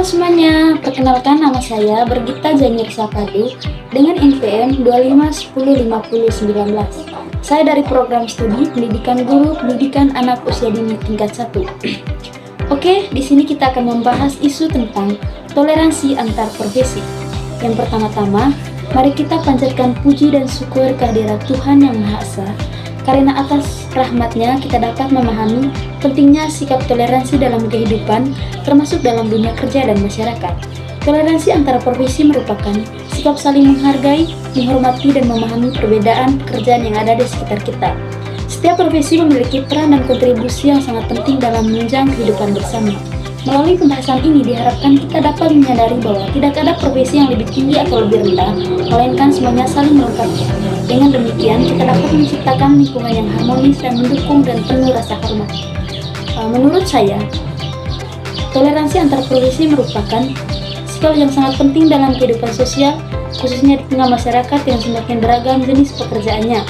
semuanya, perkenalkan nama saya Bergita Janyir Sapadu dengan NPM 25105019. Saya dari program studi Pendidikan Guru Pendidikan Anak Usia Dini tingkat 1. Oke, di sini kita akan membahas isu tentang toleransi antar profesi. Yang pertama-tama, mari kita panjatkan puji dan syukur kehadirat Tuhan Yang Maha Esa. Karena atas rahmatnya kita dapat memahami pentingnya sikap toleransi dalam kehidupan, termasuk dalam dunia kerja dan masyarakat. Toleransi antara profesi merupakan sikap saling menghargai, menghormati, dan memahami perbedaan pekerjaan yang ada di sekitar kita. Setiap profesi memiliki peran dan kontribusi yang sangat penting dalam menunjang kehidupan bersama. Melalui pembahasan ini diharapkan kita dapat menyadari bahwa tidak ada profesi yang lebih tinggi atau lebih rendah, melainkan semuanya saling melengkapi. Dengan demikian, kita dapat menciptakan lingkungan yang harmonis dan mendukung dan penuh rasa hormat. Menurut saya, toleransi antar profesi merupakan sikap yang sangat penting dalam kehidupan sosial, khususnya di tengah masyarakat yang semakin beragam jenis pekerjaannya.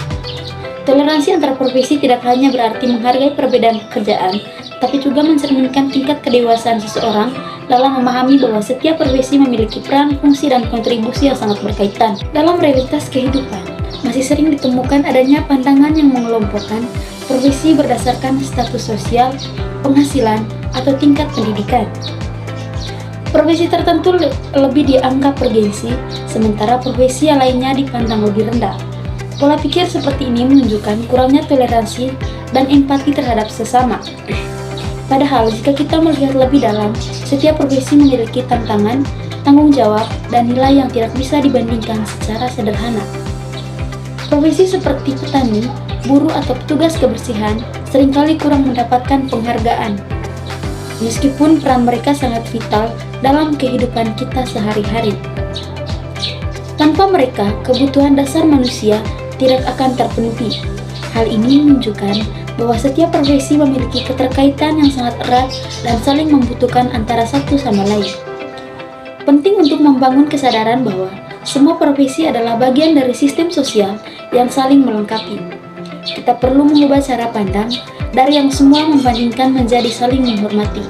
Toleransi antar profesi tidak hanya berarti menghargai perbedaan pekerjaan, tapi juga mencerminkan tingkat kedewasaan seseorang dalam memahami bahwa setiap profesi memiliki peran, fungsi, dan kontribusi yang sangat berkaitan. Dalam realitas kehidupan, masih sering ditemukan adanya pandangan yang mengelompokkan profesi berdasarkan status sosial, penghasilan, atau tingkat pendidikan. Profesi tertentu lebih dianggap bergengsi, sementara profesi yang lainnya dipandang lebih rendah. Pola pikir seperti ini menunjukkan kurangnya toleransi dan empati terhadap sesama. Padahal jika kita melihat lebih dalam, setiap profesi memiliki tantangan, tanggung jawab, dan nilai yang tidak bisa dibandingkan secara sederhana. Profesi seperti petani, buruh, atau petugas kebersihan seringkali kurang mendapatkan penghargaan, meskipun peran mereka sangat vital dalam kehidupan kita sehari-hari. Tanpa mereka, kebutuhan dasar manusia tidak akan terpenuhi. Hal ini menunjukkan bahwa setiap profesi memiliki keterkaitan yang sangat erat dan saling membutuhkan antara satu sama lain. Penting untuk membangun kesadaran bahwa semua profesi adalah bagian dari sistem sosial yang saling melengkapi. Kita perlu mengubah cara pandang dari yang semua membandingkan menjadi saling menghormati.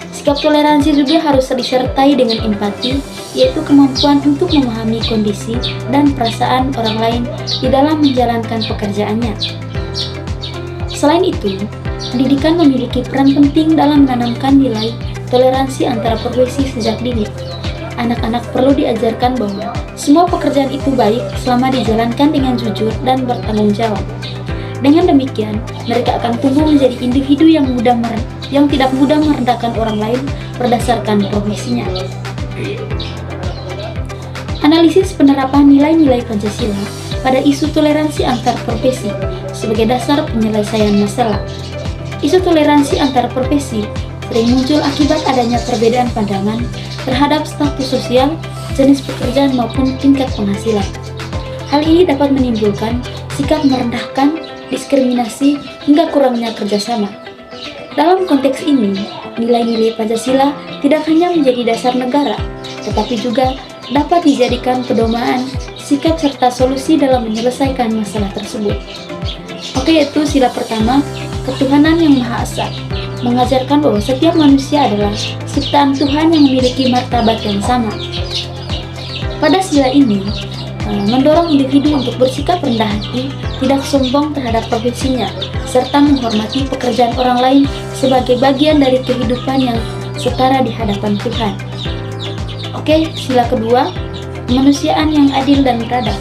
Sikap toleransi juga harus disertai dengan empati, yaitu kemampuan untuk memahami kondisi dan perasaan orang lain di dalam menjalankan pekerjaannya. Selain itu, pendidikan memiliki peran penting dalam menanamkan nilai toleransi antara profesi sejak dini. Anak-anak perlu diajarkan bahwa semua pekerjaan itu baik selama dijalankan dengan jujur dan bertanggung jawab. Dengan demikian, mereka akan tumbuh menjadi individu yang tidak mudah merendahkan orang lain berdasarkan profesinya. Analisis penerapan nilai-nilai Pancasila pada isu toleransi antar profesi sebagai dasar penyelesaian masalah. Isu toleransi antar profesi sering muncul akibat adanya perbedaan pandangan terhadap status sosial, jenis pekerjaan maupun tingkat penghasilan. Hal ini dapat menimbulkan sikap merendahkan, diskriminasi, hingga kurangnya kerjasama. Dalam konteks ini, nilai-nilai Pancasila tidak hanya menjadi dasar negara, tetapi juga dapat dijadikan pedoman, sikap, serta solusi dalam menyelesaikan masalah tersebut. Oke, yaitu sila pertama, ketuhanan yang Maha Esa, mengajarkan bahwa setiap manusia adalah ciptaan Tuhan yang memiliki martabat yang sama. Pada sila ini, mendorong individu untuk bersikap rendah hati, tidak sombong terhadap profesinya, serta menghormati pekerjaan orang lain sebagai bagian dari kehidupan yang setara di hadapan Tuhan. Oke, sila kedua, kemanusiaan yang adil dan beradab.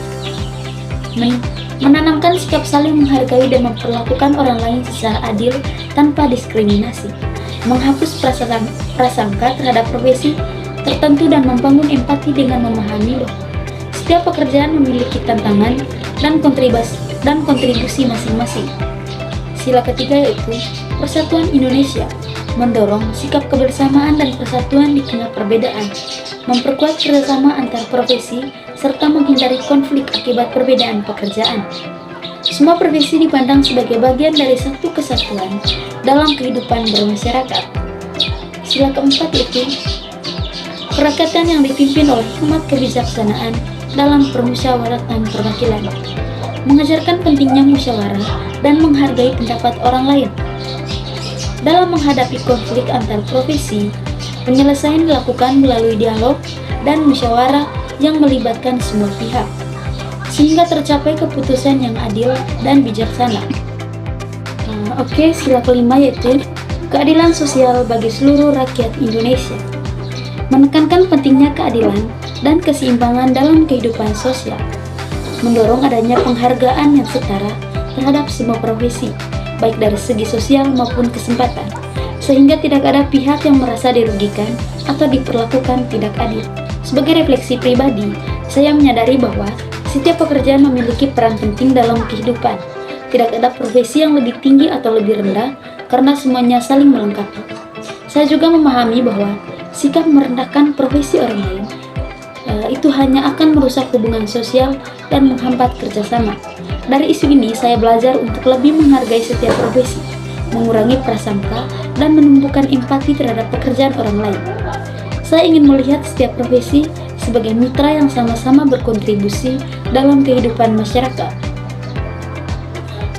Menanamkan sikap saling menghargai dan memperlakukan orang lain secara adil tanpa diskriminasi, menghapus prasangka terhadap profesi tertentu dan membangun empati dengan memahami bahwa setiap pekerjaan memiliki tantangan dan kontribusi masing-masing. Sila ketiga yaitu Persatuan Indonesia, mendorong sikap kebersamaan dan persatuan di tengah perbedaan, memperkuat kerjasama antar profesi, serta menghindari konflik akibat perbedaan pekerjaan. Semua profesi dipandang sebagai bagian dari satu kesatuan dalam kehidupan bermasyarakat. Sila keempat yaitu kerakyatan yang dipimpin oleh hikmat kebijaksanaan dalam permusyawaratan perwakilan, mengajarkan pentingnya musyawarah dan menghargai pendapat orang lain. Dalam menghadapi konflik antar profesi, Penyelesaian dilakukan melalui dialog dan musyawarah yang melibatkan semua pihak, sehingga tercapai keputusan yang adil dan bijaksana. Oke, sila kelima yaitu keadilan sosial bagi seluruh rakyat Indonesia. Menekankan pentingnya keadilan dan keseimbangan dalam kehidupan sosial. Mendorong adanya penghargaan yang setara terhadap semua profesi, baik dari segi sosial maupun kesempatan, sehingga tidak ada pihak yang merasa dirugikan atau diperlakukan tidak adil. Sebagai refleksi pribadi, saya menyadari bahwa setiap pekerjaan memiliki peran penting dalam kehidupan. Tidak ada profesi yang lebih tinggi atau lebih rendah, karena semuanya saling melengkapi. Saya juga memahami bahwa sikap merendahkan profesi orang lain itu hanya akan merusak hubungan sosial dan menghambat kerjasama. Dari isu ini, saya belajar untuk lebih menghargai setiap profesi, mengurangi prasangka, dan menumbuhkan empati terhadap pekerjaan orang lain. Saya ingin melihat setiap profesi sebagai mitra yang sama-sama berkontribusi dalam kehidupan masyarakat.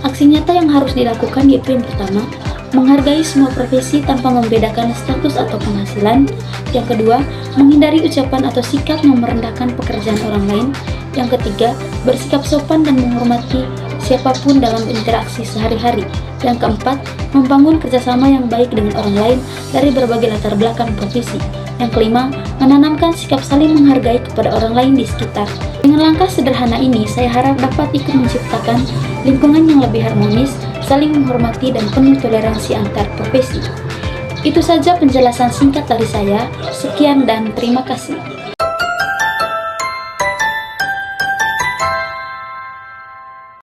Aksi nyata yang harus dilakukan yaitu yang pertama, menghargai semua profesi tanpa membedakan status atau penghasilan. Yang kedua, menghindari ucapan atau sikap yang merendahkan pekerjaan orang lain. Yang ketiga, bersikap sopan dan menghormati siapapun dalam interaksi sehari-hari. Yang keempat, membangun kerjasama yang baik dengan orang lain dari berbagai latar belakang profesi. Yang kelima, menanamkan sikap saling menghargai kepada orang lain di sekitar. Dengan langkah sederhana ini, saya harap dapat ikut menciptakan lingkungan yang lebih harmonis, saling menghormati, dan penuh toleransi antar profesi. Itu saja penjelasan singkat dari saya. Sekian dan terima kasih.